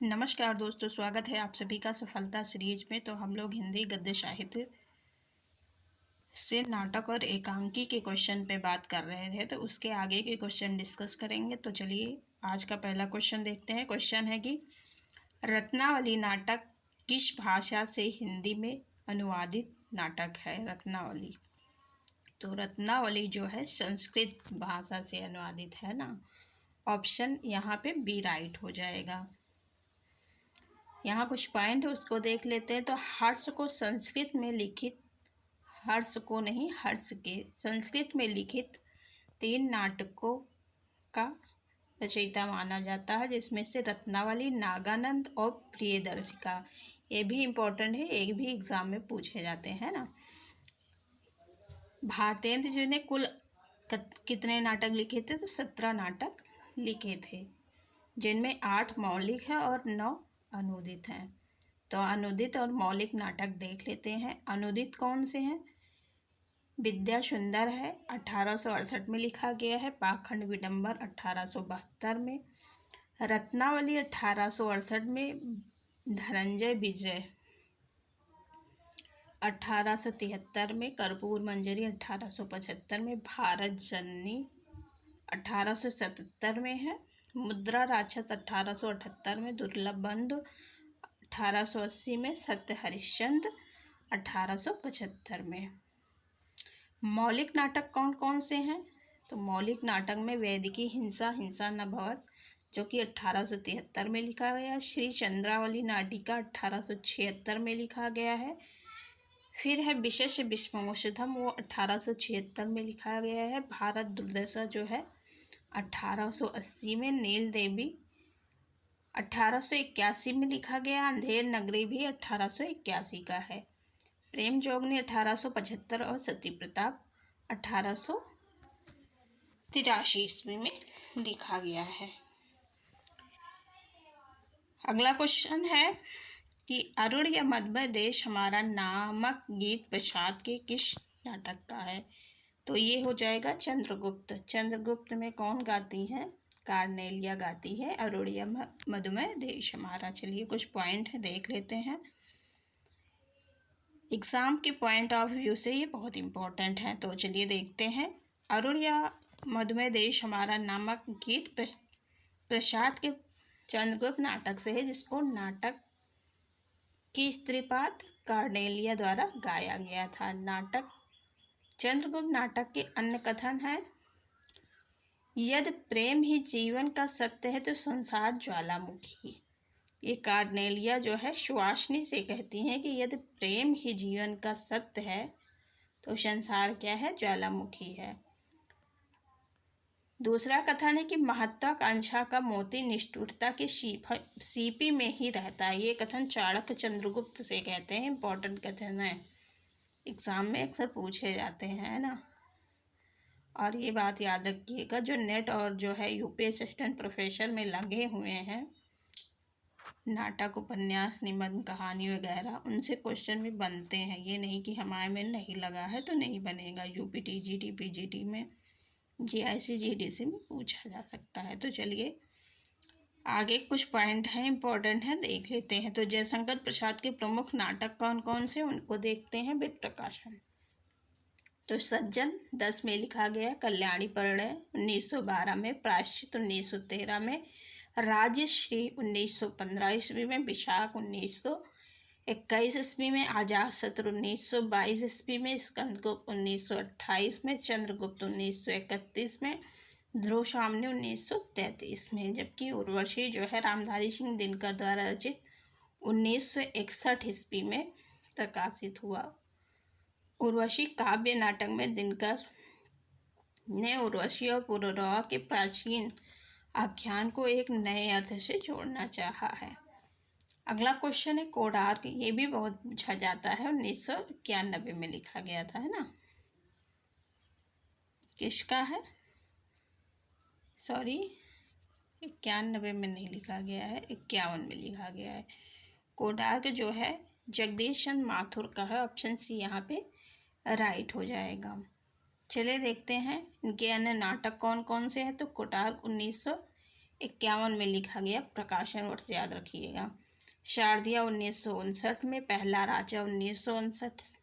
नमस्कार दोस्तों, स्वागत है आप सभी का सफलता सीरीज में। तो हम लोग हिंदी गद्य साहित्य से नाटक और एकांकी के क्वेश्चन पे बात कर रहे थे, तो उसके आगे के क्वेश्चन डिस्कस करेंगे। तो चलिए आज का पहला क्वेश्चन देखते हैं। क्वेश्चन है कि रत्नावली नाटक किस भाषा से हिंदी में अनुवादित नाटक है? रत्नावली, तो रत्नावली जो है संस्कृत भाषा से अनुवादित है ना। ऑप्शन यहाँ पे बी राइट हो जाएगा। यहाँ कुछ पॉइंट है उसको देख लेते हैं। तो हर्ष को संस्कृत में लिखित, हर्ष को नहीं हर्ष के संस्कृत में लिखित 3 नाटकों का रचयिता माना जाता है, जिसमें से रत्नावली, नागानंद और प्रियदर्शिका। ये भी इम्पोर्टेंट है, एक भी एग्जाम में पूछे जाते हैं ना। भारतेंद्र जी ने कुल कितने नाटक लिखे थे? तो 17 नाटक लिखे थे, जिनमें 8 मौलिक है और 9 अनुदित हैं। तो अनुदित और मौलिक नाटक देख लेते हैं। अनुदित कौन से हैं? विद्या सुंदर है, 1868 में लिखा गया है। पाखंड विडंबर 1872 में। रत्नावली 1868 में। धनंजय विजय 1873 में। कर्पूर मंजरी 1875 में। भारत जननी 1877 में है। मुद्रा राक्षस 1878 में। दुर्लभ बंधु 1880 में। सत्य हरिश्चंद्र 1875 में। मौलिक नाटक कौन कौन से हैं? तो मौलिक नाटक में वैदिकी हिंसा, हिंसा न भवत, जो कि 1873 में लिखा गया। श्री चंद्रावली नाटिका 1876 में लिखा गया है। फिर है विशेष विश्वमोषधम, वो 1876 में लिखा गया है। भारत दुर्दशा जो है 1880 में। नील देवी 1881 में लिखा गया। अंधेर नगरी भी 1881 का है। प्रेम जोगनी 1875 और सती प्रताप 1883 ईस्वी में लिखा गया है। अगला क्वेश्चन है कि अरुण या मधुमय देश हमारा नामक गीत प्रसाद के किस नाटक का है? तो ये हो जाएगा चंद्रगुप्त। चंद्रगुप्त में कौन गाती हैं? कार्नेलिया गाती है। अरुण या मधुमय देश हमारा। चलिए कुछ पॉइंट है देख लेते हैं। एग्ज़ाम के पॉइंट ऑफ व्यू से ये बहुत इम्पोर्टेंट है, तो चलिए देखते हैं। अरुण या मधुमय देश हमारा नामक गीत प्रसाद के चंद्रगुप्त नाटक से है, जिसको नाटक की स्त्रीपात्र कार्नेलिया द्वारा गाया गया था। नाटक चंद्रगुप्त नाटक के अन्य कथन हैं। यदि प्रेम ही जीवन का सत्य है तो संसार ज्वालामुखी। ये कार्नेलिया जो है सुहासिनी से कहती हैं कि यदि प्रेम ही जीवन का सत्य है तो संसार क्या है? ज्वालामुखी है। दूसरा कथन है कि महत्वाकांक्षा का मोती निष्ठुरता की सीपी में ही रहता है। ये कथन चाणक्य चंद्रगुप्त से कहते हैं। इंपॉर्टेंट कथन है, एग्जाम में अक्सर पूछे जाते हैं ना। और ये बात याद रखिएगा, जो नेट और जो है यूपी असिस्टेंट प्रोफेसर में लगे हुए हैं नाटक, उपन्यास, निबंध, कहानी वगैरह, उनसे क्वेश्चन भी बनते हैं। ये नहीं कि हमारे में नहीं लगा है तो नहीं बनेगा। यूपी टीजीटी पीजीटी में, जीआईसी जीडीसी में पूछा जा सकता है। तो चलिए आगे कुछ पॉइंट हैं इम्पोर्टेंट है, देख लेते हैं। तो जयशंकर प्रसाद के प्रमुख नाटक कौन कौन से, उनको देखते हैं। वित्त प्रकाशन तो सज्जन 10 में लिखा गया। कल्याणी परिणय 1912 में। प्रायश्चित 1913 में। राजश्री 1915 ईस्वी में। विशाख 1921 ईस्वी में। अजातशत्रु 1922 ईस्वी में। स्कंदगुप्त 1928 में। चंद्रगुप्त 1931 में। ध्रुव सामने 1933 में। जबकि उर्वशी जो है रामधारी सिंह दिनकर द्वारा रचित 1961 ईस्वी में प्रकाशित हुआ। उर्वशी काव्य नाटक में दिनकर ने उर्वशी और पुररवा के प्राचीन आख्यान को एक नए अर्थ से जोड़ना चाहा है। अगला क्वेश्चन है कोणार्क। ये भी बहुत पूछा जाता है। 1991 में लिखा गया था, है ना। किसका है? सॉरी, 91 में नहीं लिखा गया है, 51 में लिखा गया है। कोणार्क जो है जगदीश चंद्र माथुर का है। ऑप्शन सी यहाँ पे राइट हो जाएगा। चलिए देखते हैं इनके अन्य नाटक कौन कौन से हैं। तो कोणार्क 1951 में लिखा गया। प्रकाशन वर्ष याद रखिएगा। शारदिया 1959 में, पहला राजा 1959,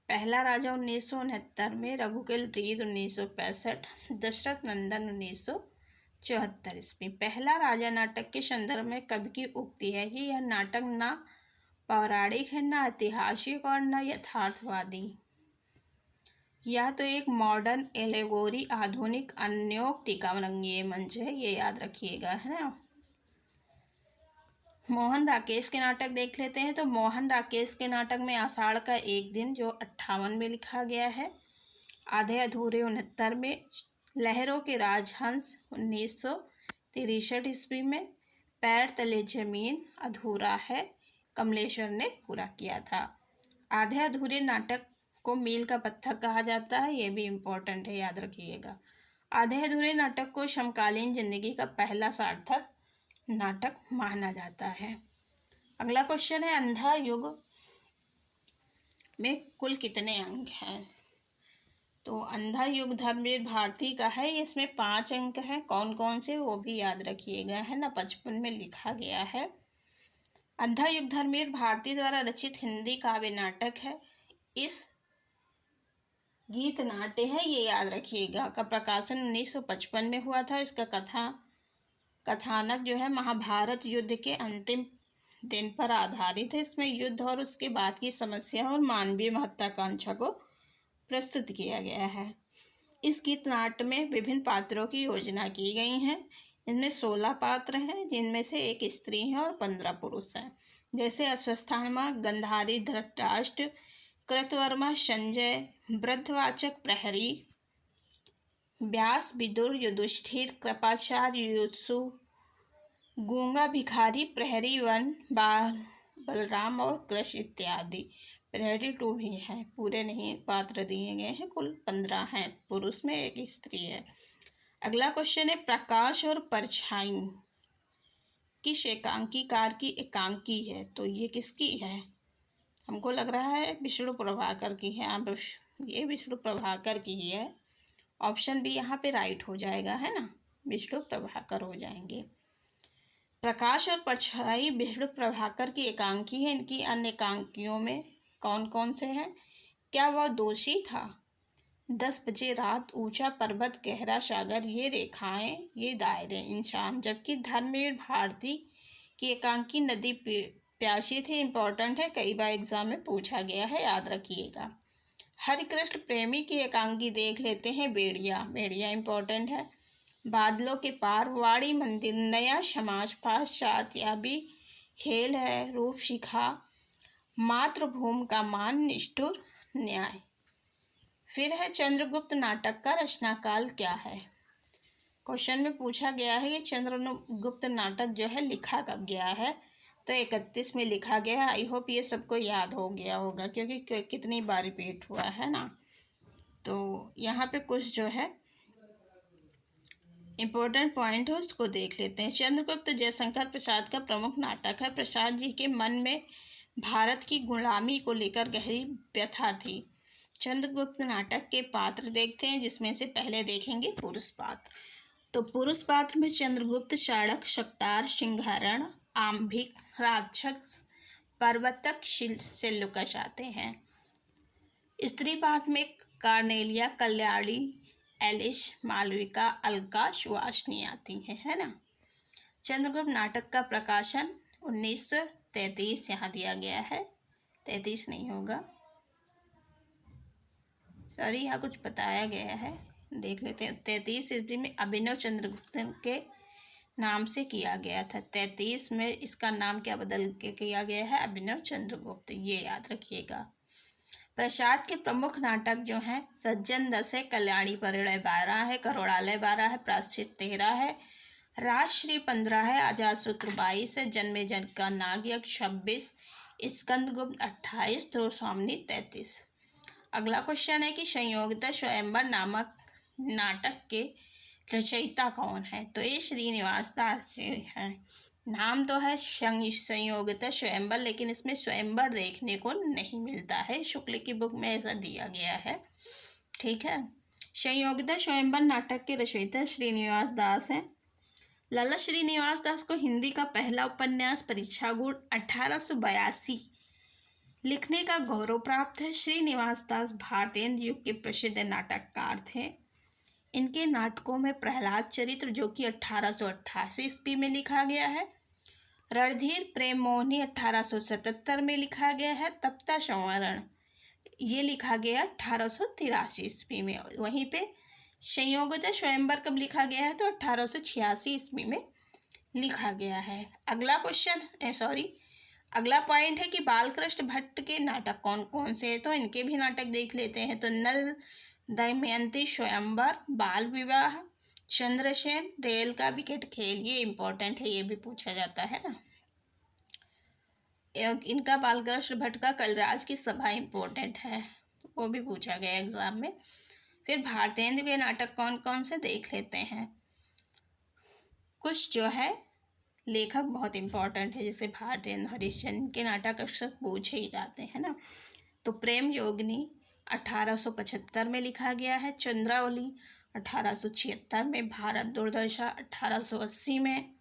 पहला राजा 1969 में, रघुकुल रीत 1965, दशरथ नंदन 1974 ईस्वी। पहला राजा नाटक के संदर्भ में कवि की उक्ति है कि यह नाटक न पौराणिक है, न ऐतिहासिक और न यथार्थवादी। यह तो एक मॉडर्न एलेगोरी, आधुनिक अन्योक्ति का रंगीय मंच है, ये याद रखिएगा, है ना। मोहन राकेश के नाटक देख लेते हैं। तो मोहन राकेश के नाटक में आषाढ़ का एक दिन, जो 58 में लिखा गया है। आधे अधूरे 69 में, लहरों के राजहंस 1963 ईस्वी में, पैर तले जमीन अधूरा है, कमलेश्वर ने पूरा किया था। आधे अधूरे नाटक को मील का पत्थर कहा जाता है, ये भी इम्पोर्टेंट है, याद रखिएगा। आधे अधूरे नाटक को समकालीन जिंदगी का पहला सार्थक नाटक माना जाता है। अगला क्वेश्चन है, अंधा युग में कुल कितने अंक हैं? तो अंधा युग धर्मवीर भारती का है, इसमें 5 अंक हैं। कौन कौन से, वो भी याद रखिएगा, है ना। 55 में लिखा गया है। अंधा युग धर्मवीर भारती द्वारा रचित हिंदी काव्य नाटक है। इस गीत नाट्य है, ये याद रखिएगा, का प्रकाशन 1955 में हुआ था। इसका कथानक जो है महाभारत युद्ध के अंतिम दिन पर आधारित है। इसमें युद्ध और उसके बाद की समस्या और मानवीय महत्वाकांक्षा को प्रस्तुत किया गया है। इस गीत नाट्य में विभिन्न पात्रों की योजना की गई है। इनमें 16 पात्र हैं, जिनमें से 1 स्त्री है और 15 पुरुष हैं। जैसे अश्वत्थामा, गंधारी, धृतराष्ट्र, कृतवर्मा, संजय, वृद्धवाचक प्रहरी, व्यास, विदुर, युधिष्ठिर, कृपाचार्य, युयुत्सु, गूंगा भिखारी, प्रहरी वन, बलराम और कृष्ण इत्यादि। प्रहरी 2 भी हैं, पूरे नहीं पात्र दिए गए हैं, कुल 15 हैं, पुरुष में 1 स्त्री है। अगला क्वेश्चन है, प्रकाश और परछाई किस एकांकीकार की एकांकी है? तो ये किसकी है? हमको लग रहा है विष्णु प्रभाकर की है। ये विष्णु प्रभाकर की ही है। ऑप्शन बी यहाँ पे राइट हो जाएगा, है ना, विष्णु प्रभाकर हो जाएंगे। प्रकाश और परछाई विष्णु प्रभाकर की एकांकी है। इनकी अन्य एकांकियों में कौन कौन से हैं? क्या वह दोषी था, 10 बजे रात, ऊंचा पर्वत, गहरा सागर, ये रेखाएं, ये दायरे, इंसान। जबकि धर्मवीर भारती की एकांकी नदी प्यासी थी। इम्पोर्टेंट है, कई बार एग्जाम में पूछा गया है, याद रखिएगा। हरिकृष्ण प्रेमी की एकांकी देख लेते हैं, बेड़िया। बेड़िया इम्पोर्टेंट है। बादलों के पार, वाड़ी मंदिर, नया समाज, पाश्चात्याबी, खेल है, रूप शिखा, मातृभूमि का मान, निष्ठुर न्याय। फिर है चंद्रगुप्त नाटक का रचनाकाल क्या है? क्वेश्चन में पूछा गया है कि चंद्रगुप्त नाटक जो है लिखा कब गया है? तो 31 में लिखा गया। आई होप ये सबको याद हो गया होगा, क्योंकि कितनी बार रिपीट हुआ है ना। तो यहाँ पे कुछ जो है इम्पोर्टेंट पॉइंट है, उसको देख लेते हैं। चंद्रगुप्त जयशंकर प्रसाद का प्रमुख नाटक है। प्रसाद जी के मन में भारत की गुलामी को लेकर गहरी व्यथा थी। चंद्रगुप्त नाटक के पात्र देखते हैं, जिसमें से पहले देखेंगे पुरुष पात्र। तो पुरुष पात्र में चंद्रगुप्त, चाणक्य, शक्तार, सिंहरण, आम्भिक, राक्षस, पर्वतक, सेल्युकस आते हैं। स्त्री पात्र में कार्नेलिया, कल्याणी, एलिस, मालविका, अलका, सुहासिनी आती हैं, है ना। चंद्रगुप्त नाटक का प्रकाशन 1933 यहाँ दिया गया है, 33 नहीं होगा, सॉरी, यहाँ कुछ बताया गया है, देख लेते हैं। 33 ईस्वी में अभिनव चंद्रगुप्त के नाम से किया गया था। 33 में इसका नाम क्या बदल के किया गया है? अभिनव चंद्रगुप्त, ये याद रखिएगा। प्रसाद के प्रमुख नाटक जो हैं, सज्जन 10 है, कल्याणी परिणय 12 है, करुणालय 12 है, प्रायश्चित 13 है, राजश्री 15 है, अजातशत्रु 22 है, जन्मेजय का नागयज्ञ 26, स्कंदगुप्त 28, ध्रुवस्वामिनी 33। अगला क्वेश्चन है कि संयोगिता स्वयंवर नामक नाटक के रचयिता कौन है? तो ये श्रीनिवास दास जी हैं। नाम तो है संयोगिता स्वयंवर, लेकिन इसमें स्वयंवर देखने को नहीं मिलता है, शुक्ल की बुक में ऐसा दिया गया है, ठीक है। संयोगिता स्वयंवर नाटक के रचयिता श्रीनिवास दास हैं। लाला श्रीनिवास दास को हिंदी का पहला उपन्यास परीक्षा गुण 1882 लिखने का गौरव प्राप्त है। श्रीनिवास दास भारतीय युग के प्रसिद्ध नाटककार थे। इनके नाटकों में प्रहलाद चरित्र, जो कि 1888 ईस्वी में लिखा गया है, रणधीर प्रेम मोहिनी 1877 में लिखा गया है, तप्ता संवरण ये लिखा गया 1883 ईस्वी में। वहीं पे संयोगतः स्वयंवर कब लिखा गया है, तो 1886 ईस्वी में लिखा गया है। अगला पॉइंट है कि बालकृष्ण भट्ट के नाटक कौन कौन से हैं, तो इनके भी नाटक देख लेते हैं। तो नल, दमयंती, स्वयंवर, बाल विवाह, चंद्रसेन, रेल का विकेट खेल, ये इम्पोर्टेंट है, ये भी पूछा जाता है ना। इनका बालकृष्ण भट्ट का कलराज की सभा इम्पोर्टेंट है, वो भी पूछा गया एग्जाम में। फिर भारतेंदु के नाटक कौन कौन से देख लेते हैं। कुछ जो है लेखक बहुत इम्पोर्टेंट है, जैसे भारतेंदु हरिश्चंद्र के नाटक अक्सर पूछे ही जाते हैं ना। तो प्रेम योगिनी 1875 में लिखा गया है, चंद्रावली 1876 में, भारत दुर्दशा 1880 में,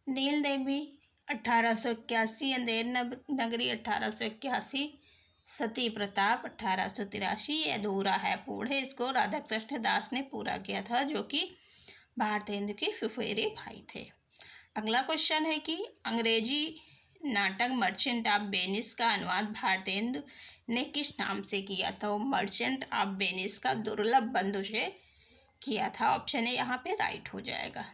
नील देवी 1881, अंधेर नगरी 1881, सती प्रताप 1883, ये अधूरा है पूढ़े, इसको राधा कृष्ण दास ने पूरा किया था, जो कि भारतेंदु के फुफेरे भाई थे। अगला क्वेश्चन है कि अंग्रेजी नाटक मर्चेंट ऑफ वेनिस का अनुवाद भारतेंदु ने किस नाम से किया था। वो मर्चेंट ऑफ वेनिस का दुर्लभ बंधु से किया था। ऑप्शन ए यहाँ पे राइट हो जाएगा।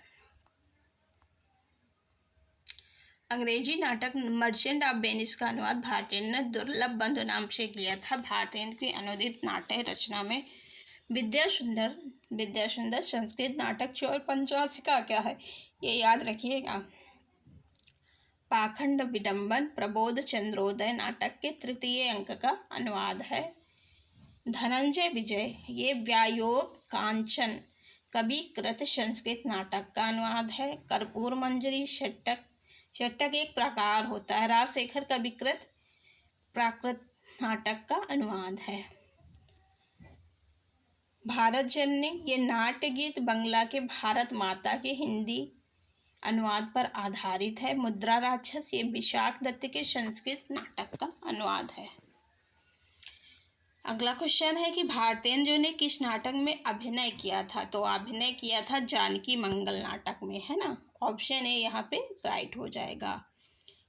अंग्रेजी नाटक मर्चेंट ऑफ वेनिस का अनुवाद भारतेंदु ने दुर्लभ बंधु नाम से किया था। भारतेंदु की अनुदित नाट्य रचना में विद्या सुंदर संस्कृत नाटक 84 का क्या है, ये याद रखिएगा। पाखंड विडंबन प्रबोध चंद्रोदय नाटक के तृतीय अंक का अनुवाद है। धनंजय विजय, ये व्यायोग कांचन कवि कृत संस्कृत नाटक का अनुवाद है। कर्पूर मंजरी षट्टक एक प्रकार होता है। राजशेखर कविकृत प्राकृत नाटक का अनुवाद है। भारत जननी, ये नाट्य गीत बंगला के भारत माता के हिंदी अनुवाद पर आधारित है। मुद्रा राक्षस, ये विशाख दत्त के संस्कृत नाटक का अनुवाद है। अगला क्वेश्चन है कि भारतेंदु ने किस नाटक में अभिनय किया था। तो अभिनय किया था जानकी मंगल नाटक में, है ना। ऑप्शन ए यहाँ पे राइट हो जाएगा।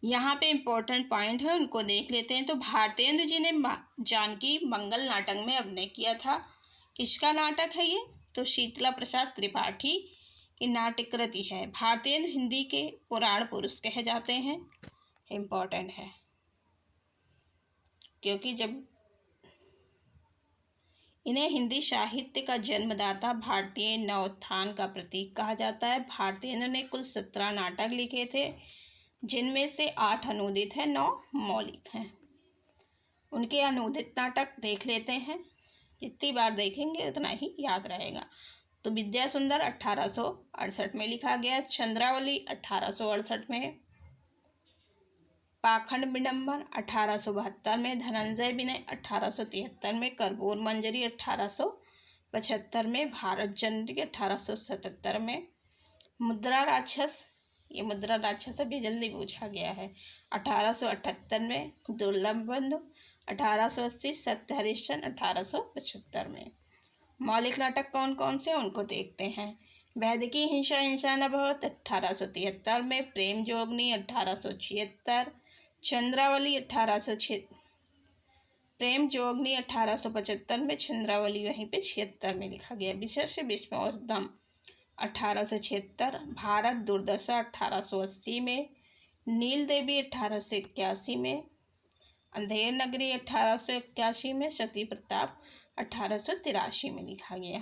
यहाँ पे इम्पोर्टेंट पॉइंट है, उनको देख लेते हैं। तो भारतेंदु जी ने जानकी मंगल नाटक में अभिनय किया था। किसका नाटक है ये, तो शीतला प्रसाद त्रिपाठी की नाट्य कृति है। भारतेंदु हिंदी के पुराण पुरुष कहे जाते हैं, इम्पोर्टेंट है, क्योंकि जब इन्हें हिंदी साहित्य का जन्मदाता, भारतीय नवोत्थान का प्रतीक कहा जाता है। भारतेंदु ने कुल 17 नाटक लिखे थे, जिनमें से 8 अनुदित है, 9 मौलिक हैं। उनके अनुदित नाटक देख लेते हैं, जितनी बार देखेंगे उतना ही याद रहेगा। तो विद्या सुंदर 1868 में लिखा गया, चंद्रावली 1868 में, पाखंड विडंबन 1872 में, धनंजय विनय 1873 में, कर्पूर मंजरी 1875 में, भारत जननी 1877 में, मुद्रा राक्षस, ये मुद्रा राक्षस अभी जल्दी पूछा गया है, 1878 में, दुर्लभ बंधु 1880, सत्य हरिश्चंद्र 1875 में। मौलिक नाटक कौन कौन से उनको देखते हैं। वैदिकी हिंसा न बहुत 1873 में, प्रेम जोगनी 1876, चंद्रावली 1875 में, चंद्रावली वहीं पे 76 में लिखा गया। विशेष विस्मोदम 1876, भारत दुर्दशा 1880 में, नील देवी 1881 में, अंधेर नगरी 1881 में, सती प्रताप 1883 में लिखा गया।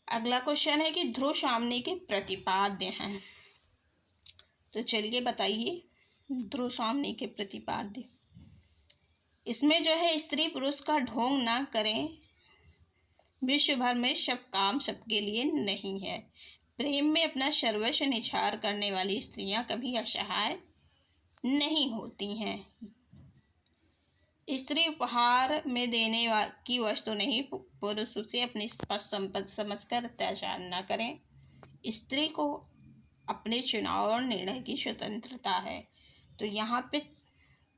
अगला क्वेश्चन है कि ध्रुव सामने के प्रतिपाद्य हैं। तो चलिए बताइए ध्रुव सामने के प्रतिपाद्य। इसमें जो है स्त्री पुरुष का ढोंग ना करें, विश्व भर में सब काम सबके लिए नहीं है, प्रेम में अपना सर्वस्व निछावर करने वाली स्त्रियां कभी असहाय नहीं होती हैं, स्त्री उपहार में देने की वस्तु नहीं, पुरुष उसे अपनी संपत्ति समझकर अत्याचार न करें, स्त्री को अपने चुनाव और निर्णय की स्वतंत्रता है। तो यहाँ पे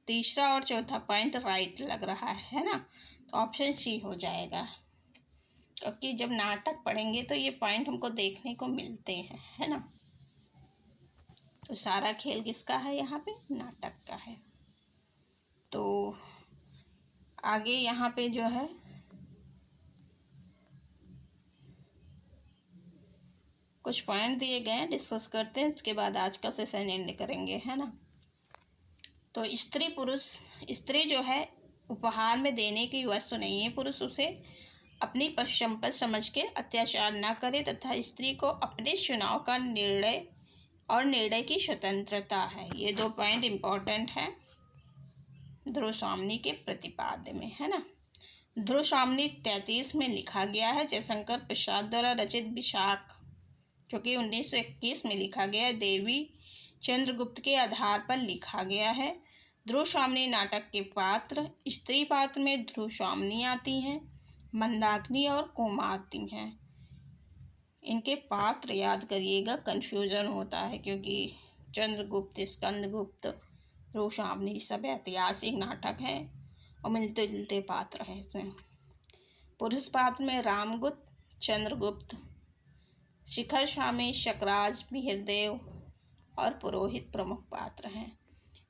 तीसरा और चौथा पॉइंट राइट लग रहा है ना, तो ऑप्शन सी हो जाएगा, क्योंकि जब नाटक पढ़ेंगे तो ये पॉइंट हमको देखने को मिलते हैं, है ना। तो सारा खेल किसका है यहाँ पे, नाटक का है। तो आगे यहाँ पे जो है कुछ पॉइंट दिए गए हैं, डिस्कस करते हैं, उसके बाद आज का सेशन एंड करेंगे, है ना। तो स्त्री पुरुष, स्त्री जो है उपहार में देने की वस्तु नहीं है, पुरुष उसे अपनी संपत्ति समझ के अत्याचार न करे तथा स्त्री को अपने चुनाव का निर्णय की स्वतंत्रता है। ये 2 पॉइंट इम्पोर्टेंट हैं ध्रुव स्वामी के प्रतिपाद्य में, है ना। ध्रुव स्वामी 33 में लिखा गया है। जयशंकर प्रसाद द्वारा रचित विशाख, जो कि 1921 में लिखा गया है, देवी चंद्रगुप्त के आधार पर लिखा गया है। ध्रुव स्वामी नाटक के पात्र, स्त्री पात्र में ध्रुव स्वामी आती हैं, मंदाकिनी और कोमाती हैं। इनके पात्र याद करिएगा, कन्फ्यूजन होता है क्योंकि चंद्रगुप्त, स्कंदगुप्त, ध्रुव स्वामी सब ऐतिहासिक नाटक हैं और मिलते जुलते पात्र हैं इसमें। पुरुष पात्र में रामगुप्त, चंद्रगुप्त, शिखर स्वामी, शकराज, मिहिरदेव और पुरोहित प्रमुख पात्र हैं।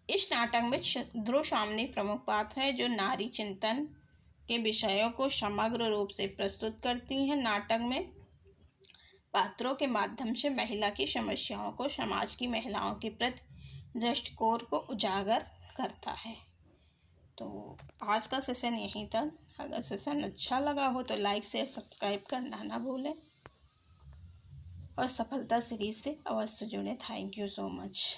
इस नाटक में ध्रुव स्वामी प्रमुख पात्र है, जो नारी चिंतन के विषयों को समग्र रूप से प्रस्तुत करती हैं। नाटक में पात्रों के माध्यम से महिला की समस्याओं को, समाज की महिलाओं के प्रति दृष्टिकोण को उजागर करता है। तो आज का सेशन यहीं तक। अगर सेशन अच्छा लगा हो तो लाइक शेयर सब्सक्राइब करना ना भूलें और सफलता सीरीज से अवश्य जुड़ें। Thank you so much.